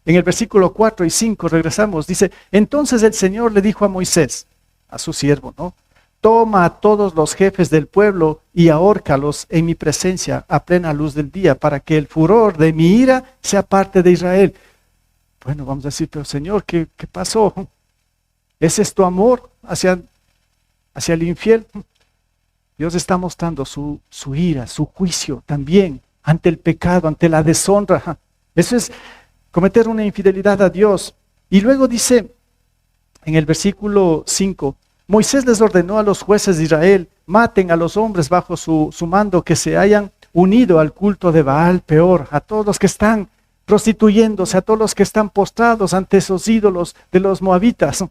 En el versículo 4 y 5 regresamos, dice, entonces el Señor le dijo a Moisés, a su siervo, ¿no? Toma a todos los jefes del pueblo y ahórcalos en mi presencia a plena luz del día, para que el furor de mi ira sea parte de Israel. Bueno, vamos a decir, pero Señor, ¿qué pasó? ¿Ese es tu amor hacia el infiel? Dios está mostrando su ira, su juicio también ante el pecado, ante la deshonra. Eso es cometer una infidelidad a Dios. Y luego dice en el versículo 5, Moisés les ordenó a los jueces de Israel, maten a los hombres bajo su mando que se hayan unido al culto de Baal, peor, a todos los que están prostituyéndose, a todos los que están postrados ante esos ídolos de los moabitas.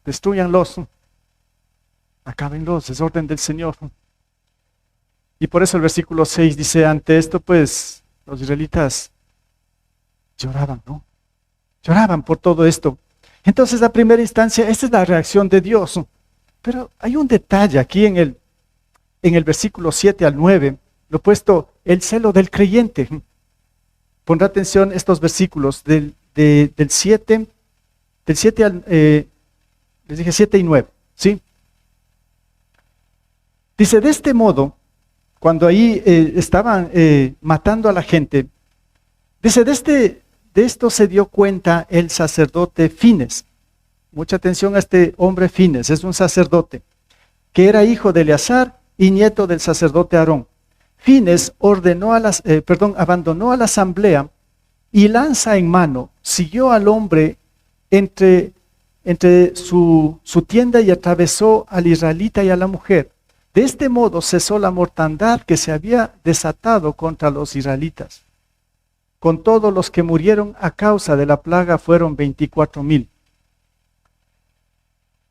Destruyanlos, acábenlos, es orden del Señor. Y por eso el versículo 6 dice, ante esto pues los israelitas lloraban, ¿no? Lloraban por todo esto. Entonces, la primera instancia, esta es la reacción de Dios. Pero hay un detalle aquí en el versículo 7 al 9, lo he puesto, el celo del creyente. Pondrá atención estos versículos del 7 al, les dije 7 y 9, ¿sí? Dice, de este modo, cuando ahí estaban matando a la gente, dice, de esto se dio cuenta el sacerdote Fines. Mucha atención a este hombre Fines, es un sacerdote, que era hijo de Eleazar y nieto del sacerdote Aarón. Fines abandonó a la asamblea y lanza en mano, siguió al hombre entre su tienda y atravesó al israelita y a la mujer. De este modo cesó la mortandad que se había desatado contra los israelitas. Con todos los que murieron a causa de la plaga fueron 24,000.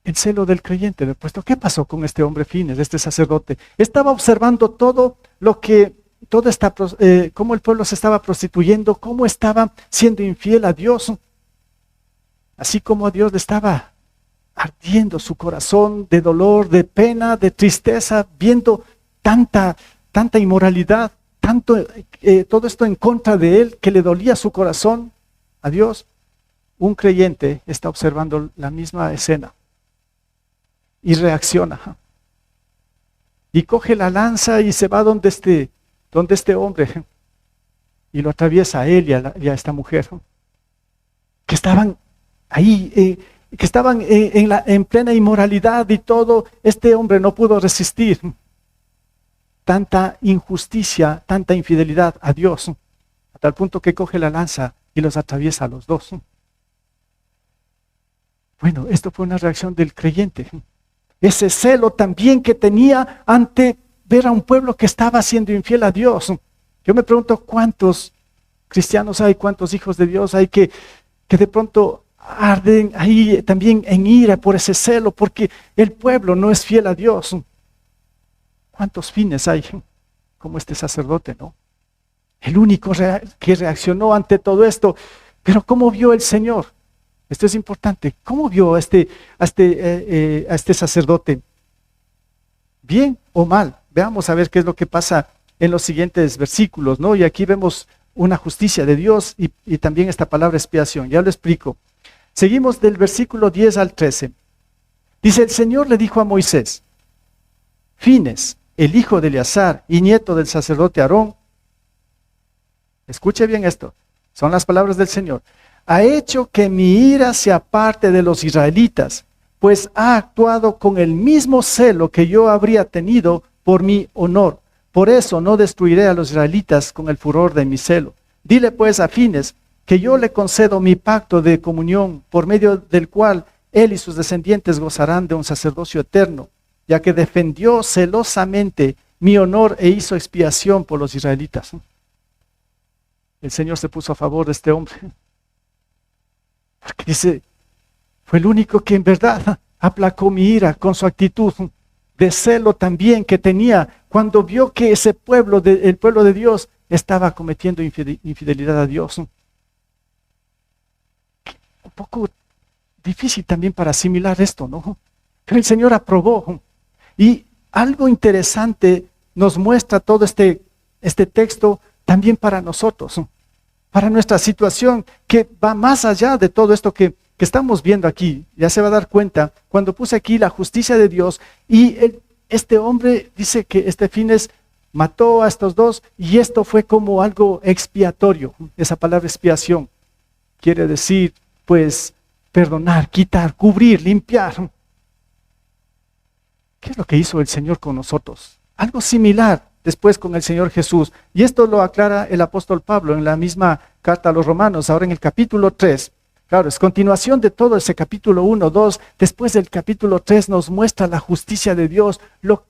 El celo del creyente, le he puesto, ¿qué pasó con este hombre Fines, este sacerdote? Estaba observando todo lo que, cómo el pueblo se estaba prostituyendo, cómo estaba siendo infiel a Dios. Así como a Dios le estaba ardiendo su corazón de dolor, de pena, de tristeza, viendo tanta inmoralidad, todo esto en contra de él, que le dolía su corazón a Dios. Un creyente está observando la misma escena y reacciona. Y coge la lanza y se va donde este hombre y lo atraviesa a él y a esta mujer, que estaban ahí, que estaban en plena inmoralidad y todo. Este hombre no pudo resistir tanta injusticia, tanta infidelidad a Dios, a tal punto que coge la lanza y los atraviesa a los dos. Bueno, esto fue una reacción del creyente. Ese celo también que tenía ante ver a un pueblo que estaba siendo infiel a Dios. Yo me pregunto cuántos cristianos hay, cuántos hijos de Dios hay que de pronto arden ahí también en ira por ese celo, porque el pueblo no es fiel a Dios. ¿Cuántos Fines hay como este sacerdote, no? El único que reaccionó ante todo esto. Pero ¿cómo vio el Señor? Esto es importante. ¿Cómo vio a este sacerdote? ¿Bien o mal? Veamos a ver qué es lo que pasa en los siguientes versículos, ¿no? Y aquí vemos una justicia de Dios y también esta palabra expiación. Ya lo explico. Seguimos del versículo 10 al 13. Dice, el Señor le dijo a Moisés, Fines, el hijo de Eleazar y nieto del sacerdote Aarón, escuche bien esto, son las palabras del Señor, ha hecho que mi ira se aparte de los israelitas, pues ha actuado con el mismo celo que yo habría tenido por mi honor. Por eso no destruiré a los israelitas con el furor de mi celo. Dile pues a Fines que yo le concedo mi pacto de comunión, por medio del cual él y sus descendientes gozarán de un sacerdocio eterno, ya que defendió celosamente mi honor e hizo expiación por los israelitas. El Señor se puso a favor de este hombre. Porque dice, fue el único que en verdad aplacó mi ira con su actitud de celo también que tenía cuando vio que ese pueblo, el pueblo de Dios, estaba cometiendo infidelidad a Dios. Un poco difícil también para asimilar esto, ¿no? Pero el Señor aprobó. Y algo interesante nos muestra todo este texto también para nosotros, para nuestra situación, que va más allá de todo esto que estamos viendo aquí. Ya se va a dar cuenta cuando puse aquí la justicia de Dios y este hombre dice que Finees mató a estos dos y esto fue como algo expiatorio. Esa palabra expiación quiere decir pues perdonar, quitar, cubrir, limpiar. ¿Qué es lo que hizo el Señor con nosotros? Algo similar después con el Señor Jesús. Y esto lo aclara el apóstol Pablo en la misma carta a los Romanos, ahora en el capítulo 3. Claro, es continuación de todo ese capítulo 1, 2. Después del capítulo 3 nos muestra la justicia de Dios,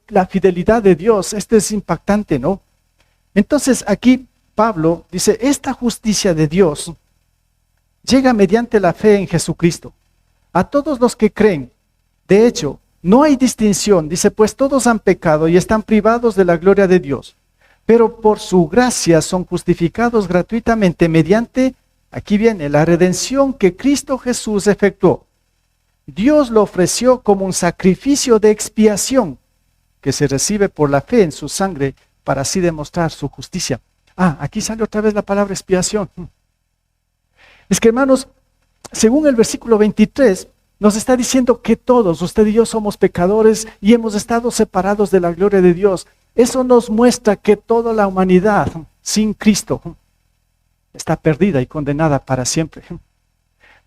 la fidelidad de Dios. Esto es impactante, ¿no? Entonces aquí Pablo dice, esta justicia de Dios llega mediante la fe en Jesucristo a todos los que creen. De hecho, no hay distinción, dice, pues todos han pecado y están privados de la gloria de Dios, pero por su gracia son justificados gratuitamente mediante, aquí viene, la redención que Cristo Jesús efectuó. Dios lo ofreció como un sacrificio de expiación que se recibe por la fe en su sangre para así demostrar su justicia. Aquí sale otra vez la palabra expiación. Es que, hermanos, según el versículo 23, nos está diciendo que todos, usted y yo, somos pecadores y hemos estado separados de la gloria de Dios. Eso nos muestra que toda la humanidad sin Cristo está perdida y condenada para siempre.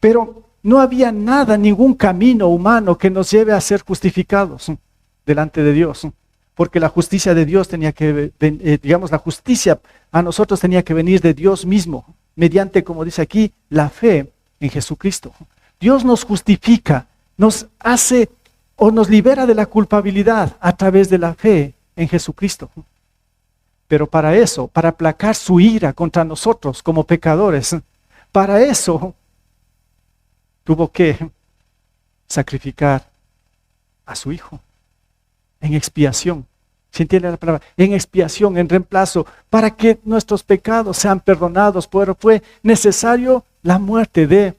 Pero no había nada, ningún camino humano que nos lleve a ser justificados delante de Dios. Porque la justicia de Dios tenía que, la justicia a nosotros tenía que venir de Dios mismo, mediante, como dice aquí, la fe en Jesucristo. Dios nos justifica, nos hace o nos libera de la culpabilidad a través de la fe en Jesucristo. Pero para eso, para aplacar su ira contra nosotros como pecadores, para eso tuvo que sacrificar a su Hijo en expiación. ¿Se entiende la palabra? En expiación, en reemplazo, para que nuestros pecados sean perdonados. Pero fue necesario la muerte de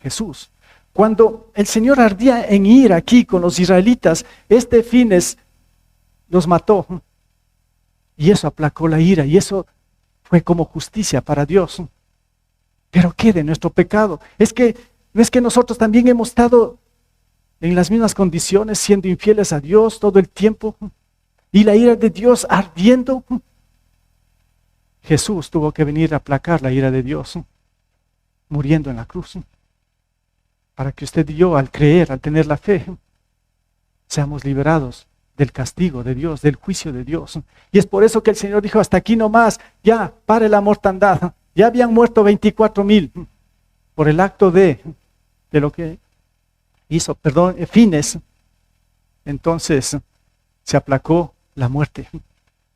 Jesús. Cuando el Señor ardía en ira aquí con los israelitas, Finees los mató. Y eso aplacó la ira, y eso fue como justicia para Dios. Pero ¿qué de nuestro pecado? No es que nosotros también hemos estado en las mismas condiciones, siendo infieles a Dios todo el tiempo, y la ira de Dios ardiendo. Jesús tuvo que venir a aplacar la ira de Dios, muriendo en la cruz, para que usted y yo, al creer, al tener la fe, seamos liberados del castigo de Dios, del juicio de Dios. Y es por eso que el Señor dijo, hasta aquí nomás, ya, pare la mortandad. Ya habían muerto 24,000 por el acto de lo que hizo, Finees. Entonces se aplacó la muerte.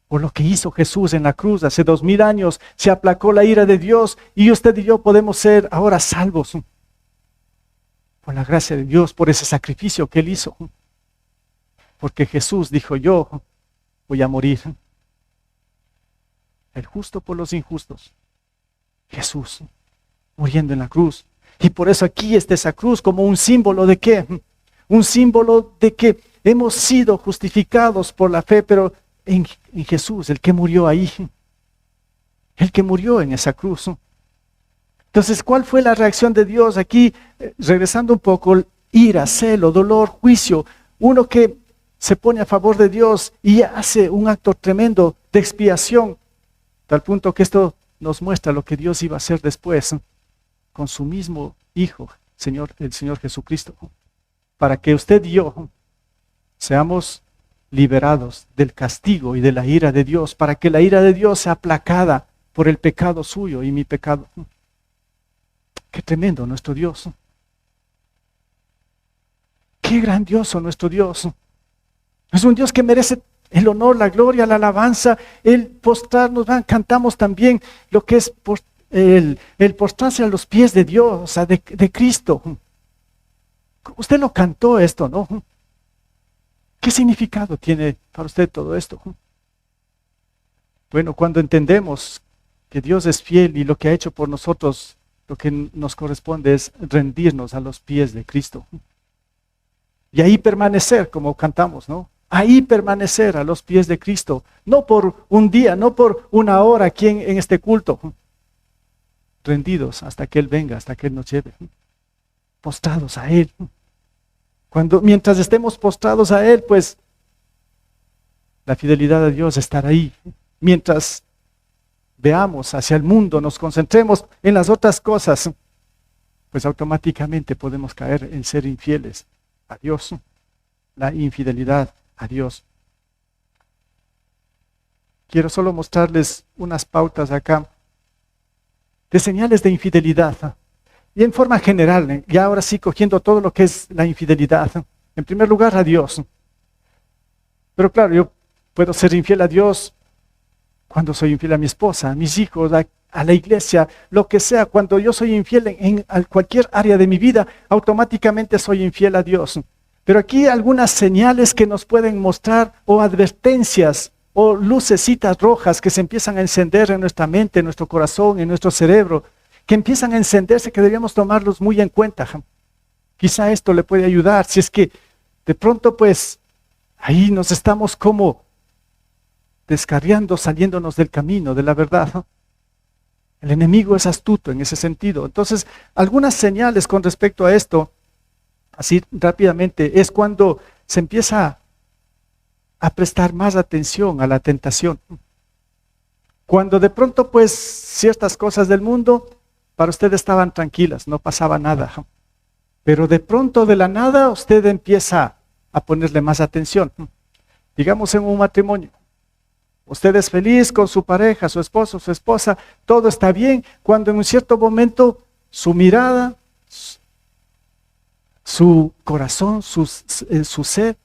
Por lo que hizo Jesús en la cruz hace 2000 años, se aplacó la ira de Dios y usted y yo podemos ser ahora salvos. Por la gracia de Dios, por ese sacrificio que Él hizo. Porque Jesús dijo, yo voy a morir. El justo por los injustos. Jesús, muriendo en la cruz. Y por eso aquí está esa cruz como un símbolo de ¿qué? Un símbolo de que hemos sido justificados por la fe, pero en Jesús, el que murió ahí. El que murió en esa cruz. Entonces, ¿cuál fue la reacción de Dios aquí? Regresando un poco, ira, celo, dolor, juicio. Uno que se pone a favor de Dios y hace un acto tremendo de expiación, tal punto que esto nos muestra lo que Dios iba a hacer después con su mismo Hijo, el Señor Jesucristo, para que usted y yo seamos liberados del castigo y de la ira de Dios, para que la ira de Dios sea aplacada por el pecado suyo y mi pecado. Qué tremendo nuestro Dios. Qué grandioso nuestro Dios. Es un Dios que merece el honor, la gloria, la alabanza, el postrarnos. Cantamos también lo que es el postrarse a los pies de Dios, o sea, de Cristo. Usted lo cantó esto, ¿no? ¿Qué significado tiene para usted todo esto? Bueno, cuando entendemos que Dios es fiel y lo que ha hecho por nosotros, lo que nos corresponde es rendirnos a los pies de Cristo. Y ahí permanecer, como cantamos, ¿no? Ahí permanecer a los pies de Cristo, no por un día, no por una hora aquí en este culto, rendidos hasta que Él venga, hasta que Él nos lleve, postrados a Él. Mientras estemos postrados a Él, pues la fidelidad a Dios estará ahí. Mientras veamos hacia el mundo, nos concentremos en las otras cosas, pues automáticamente podemos caer en ser infieles a Dios, la infidelidad a Dios. Quiero solo mostrarles unas pautas acá de señales de infidelidad. Y en forma general, y ahora sí cogiendo todo lo que es la infidelidad. En primer lugar, a Dios. Pero claro, yo puedo ser infiel a Dios cuando soy infiel a mi esposa, a mis hijos, a la iglesia, lo que sea. Cuando yo soy infiel en cualquier área de mi vida, automáticamente soy infiel a Dios. Pero aquí algunas señales que nos pueden mostrar, o advertencias, o lucecitas rojas que se empiezan a encender en nuestra mente, en nuestro corazón, en nuestro cerebro, que empiezan a encenderse, que deberíamos tomarlos muy en cuenta. Quizá esto le puede ayudar, si es que de pronto pues ahí nos estamos como descarriando, saliéndonos del camino, de la verdad. El enemigo es astuto en ese sentido. Entonces, algunas señales con respecto a esto, así rápidamente, es cuando se empieza a prestar más atención a la tentación. Cuando de pronto pues ciertas cosas del mundo para usted estaban tranquilas, no pasaba nada. Pero de pronto de la nada usted empieza a ponerle más atención. Digamos en un matrimonio. Usted es feliz con su pareja, su esposo, su esposa, todo está bien, cuando en un cierto momento su mirada, su corazón, su ser,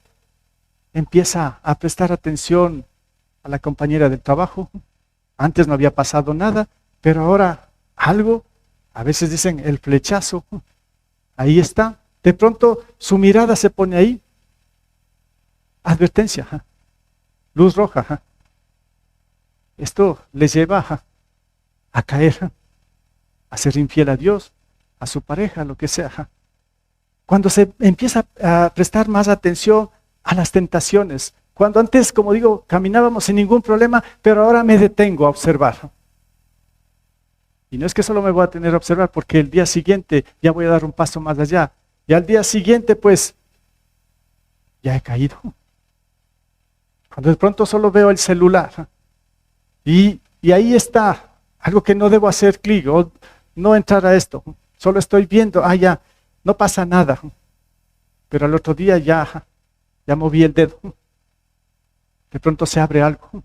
empieza a prestar atención a la compañera del trabajo. Antes no había pasado nada, pero ahora algo, a veces dicen el flechazo, ahí está. De pronto su mirada se pone ahí. Advertencia, luz roja. Esto les lleva a caer, a ser infiel a Dios, a su pareja, lo que sea. Cuando se empieza a prestar más atención a las tentaciones, cuando antes, como digo, caminábamos sin ningún problema, pero ahora me detengo a observar. Y no es que solo me voy a tener a observar, porque el día siguiente ya voy a dar un paso más allá. Y al día siguiente, pues, ya he caído. Cuando de pronto solo veo el celular, y ahí está, algo que no debo hacer clic, o no entrar a esto. Solo estoy viendo, ya, no pasa nada. Pero al otro día ya moví el dedo. De pronto se abre algo.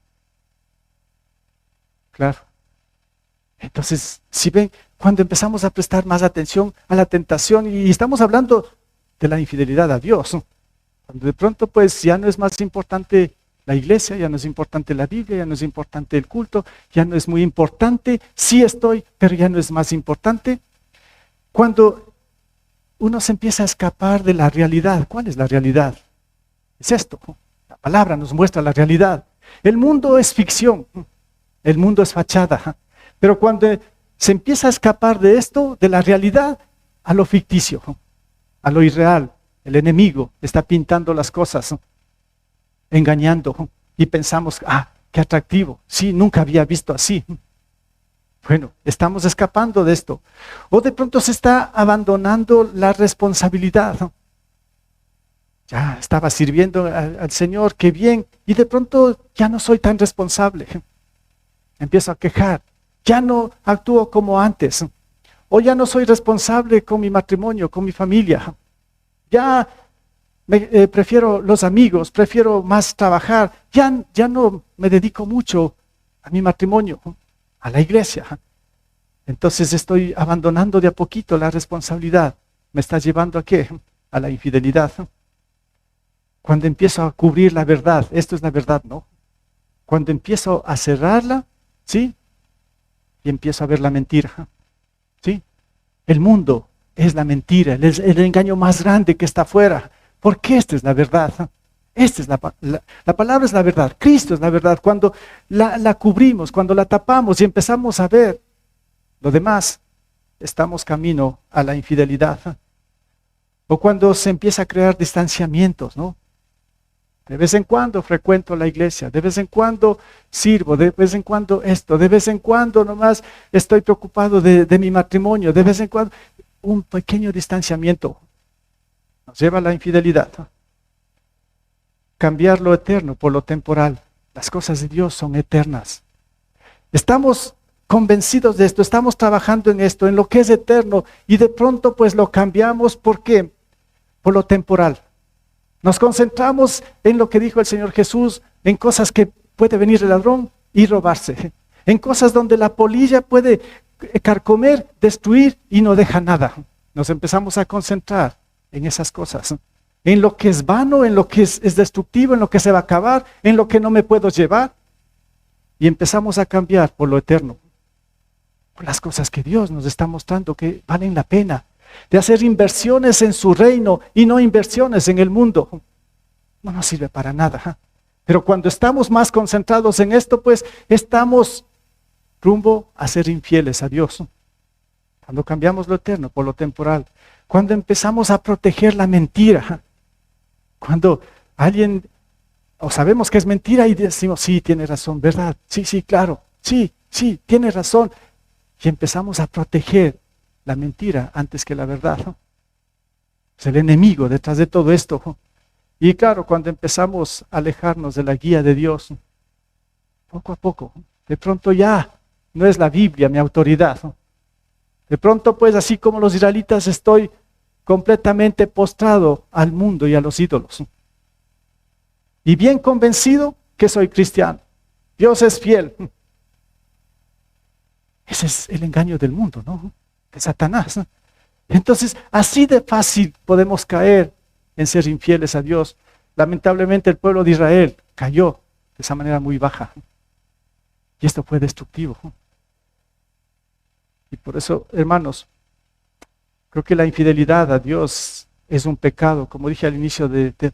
Claro. Entonces, si ven, cuando empezamos a prestar más atención a la tentación, y estamos hablando de la infidelidad a Dios, cuando de pronto pues ya no es más importante la iglesia, ya no es importante la Biblia, ya no es importante el culto, ya no es muy importante, sí estoy, pero ya no es más importante. Cuando uno se empieza a escapar de la realidad, ¿cuál es la realidad? Es esto, la palabra nos muestra la realidad. El mundo es ficción, el mundo es fachada, pero cuando se empieza a escapar de esto, de la realidad, a lo ficticio, a lo irreal, el enemigo está pintando las cosas, engañando, y pensamos, qué atractivo, sí, nunca había visto así. Bueno, estamos escapando de esto. O de pronto se está abandonando la responsabilidad. Ya estaba sirviendo al Señor, qué bien, y de pronto ya no soy tan responsable. Empiezo a quejar, ya no actúo como antes. O ya no soy responsable con mi matrimonio, con mi familia. Ya prefiero los amigos, prefiero más trabajar, ya no me dedico mucho a mi matrimonio, a la iglesia. Entonces estoy abandonando de a poquito la responsabilidad. ¿Me está llevando a qué? A la infidelidad. Cuando empiezo a cubrir la verdad, esto es la verdad, ¿no? Cuando empiezo a cerrarla, ¿sí? y empiezo a ver la mentira. ¿Sí? El mundo es la mentira, el engaño más grande que está afuera, porque esta es la verdad. Esta es la palabra es la verdad, Cristo es la verdad. Cuando la cubrimos, cuando la tapamos y empezamos a ver lo demás, estamos camino a la infidelidad. O cuando se empieza a crear distanciamientos, ¿no? De vez en cuando frecuento la iglesia, de vez en cuando sirvo, de vez en cuando esto, de vez en cuando nomás estoy preocupado de mi matrimonio, de vez en cuando un pequeño distanciamiento nos lleva a la infidelidad. Cambiar lo eterno por lo temporal. Las cosas de Dios son eternas. Estamos convencidos de esto, estamos trabajando en esto, en lo que es eterno, y de pronto pues lo cambiamos. ¿Por qué? Por lo temporal. Nos concentramos en lo que dijo el Señor Jesús, en cosas que puede venir el ladrón y robarse, en cosas donde la polilla puede carcomer, destruir y no deja nada. Nos empezamos a concentrar en esas cosas, en lo que es vano, en lo que es destructivo, en lo que se va a acabar, en lo que no me puedo llevar, y empezamos a cambiar por lo eterno, por las cosas que Dios nos está mostrando que valen la pena, de hacer inversiones en su reino y no inversiones en el mundo. No nos sirve para nada. Pero cuando estamos más concentrados en esto, pues estamos rumbo a ser infieles a Dios. Cuando cambiamos lo eterno por lo temporal, cuando empezamos a proteger la mentira, cuando alguien, o sabemos que es mentira y decimos, sí, tiene razón, ¿verdad? Sí, sí, claro, sí, tiene razón. Y empezamos a proteger la mentira antes que la verdad. Es el enemigo detrás de todo esto. Y claro, cuando empezamos a alejarnos de la guía de Dios, poco a poco, de pronto ya no es la Biblia mi autoridad. De pronto pues así como los israelitas estoy completamente postrado al mundo y a los ídolos. Y bien convencido que soy cristiano. Dios es fiel. Ese es el engaño del mundo, ¿no? De Satanás. Entonces, así de fácil podemos caer en ser infieles a Dios. Lamentablemente el pueblo de Israel cayó de esa manera muy baja. Y esto fue destructivo. Y por eso, hermanos, creo que la infidelidad a Dios es un pecado, como dije al inicio, de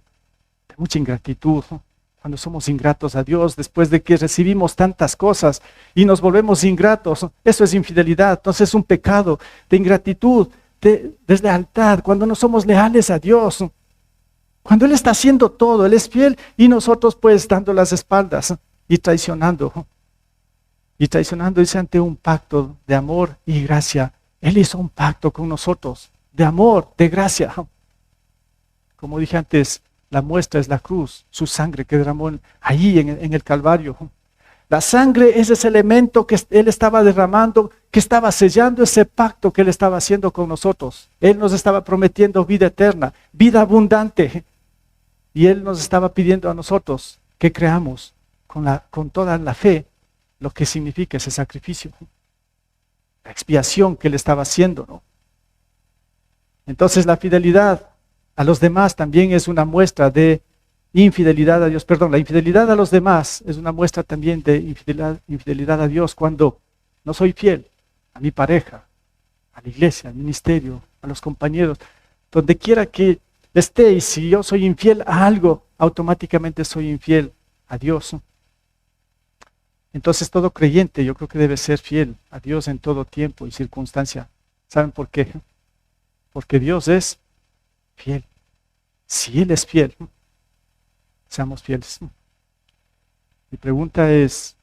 mucha ingratitud. Cuando somos ingratos a Dios, después de que recibimos tantas cosas y nos volvemos ingratos, eso es infidelidad. Entonces es un pecado de ingratitud, de deslealtad, cuando no somos leales a Dios. Cuando Él está haciendo todo, Él es fiel y nosotros pues dando las espaldas y traicionando. Y traicionándose ante un pacto de amor y gracia. Él hizo un pacto con nosotros de amor, de gracia. Como dije antes, la muestra es la cruz, su sangre que derramó allí en el Calvario. La sangre es ese elemento que Él estaba derramando, que estaba sellando ese pacto que Él estaba haciendo con nosotros. Él nos estaba prometiendo vida eterna, vida abundante. Y Él nos estaba pidiendo a nosotros que creamos con toda la fe lo que significa ese sacrificio. La expiación que Él estaba haciendo, ¿no? Entonces la fidelidad a los demás también es una muestra de infidelidad a Dios. Perdón, la infidelidad a los demás es una muestra también de infidelidad a Dios cuando no soy fiel a mi pareja, a la iglesia, al ministerio, a los compañeros, donde quiera que esté, y si yo soy infiel a algo, automáticamente soy infiel a Dios. Entonces todo creyente yo creo que debe ser fiel a Dios en todo tiempo y circunstancia. ¿Saben por qué? Porque Dios es fiel. Si Él es fiel, seamos fieles. Mi pregunta es,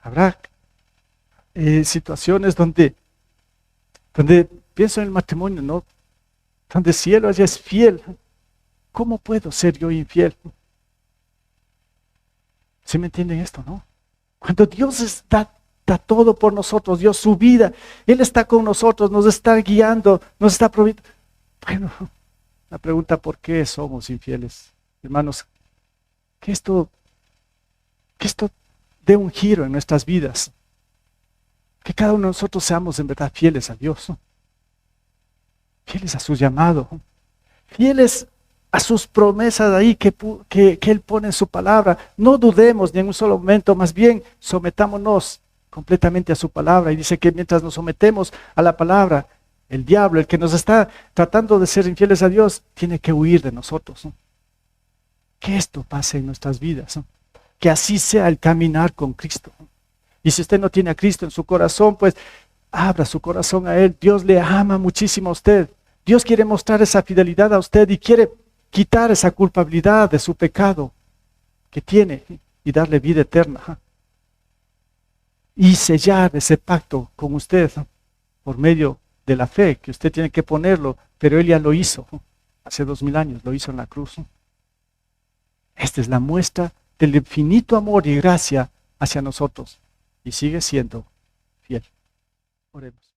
¿habrá situaciones donde pienso en el matrimonio, ¿no? Donde si Él es fiel, ¿cómo puedo ser yo infiel? ¿Sí me entienden esto, no? Cuando Dios da todo por nosotros, Dios su vida, Él está con nosotros, nos está guiando, nos está proveyendo. Bueno, la pregunta, ¿por qué somos infieles? Hermanos, que esto dé un giro en nuestras vidas. Que cada uno de nosotros seamos en verdad fieles a Dios. Fieles a su llamado. Fieles a sus promesas ahí que Él pone en su palabra. No dudemos ni en un solo momento, más bien sometámonos completamente a su palabra. Y dice que mientras nos sometemos a la palabra, el diablo, el que nos está tratando de ser infieles a Dios, tiene que huir de nosotros, ¿no? Que esto pase en nuestras vidas, ¿no? Que así sea el caminar con Cristo. Y si usted no tiene a Cristo en su corazón, pues abra su corazón a Él. Dios le ama muchísimo a usted. Dios quiere mostrar esa fidelidad a usted y quiere quitar esa culpabilidad de su pecado que tiene y darle vida eterna. Y sellar ese pacto con usted, ¿no? Por medio de la fe, que usted tiene que ponerlo, pero Él ya lo hizo, ¿no? Hace 2000 años, lo hizo en la cruz, ¿no? Esta es la muestra del infinito amor y gracia hacia nosotros. Y sigue siendo fiel. Oremos.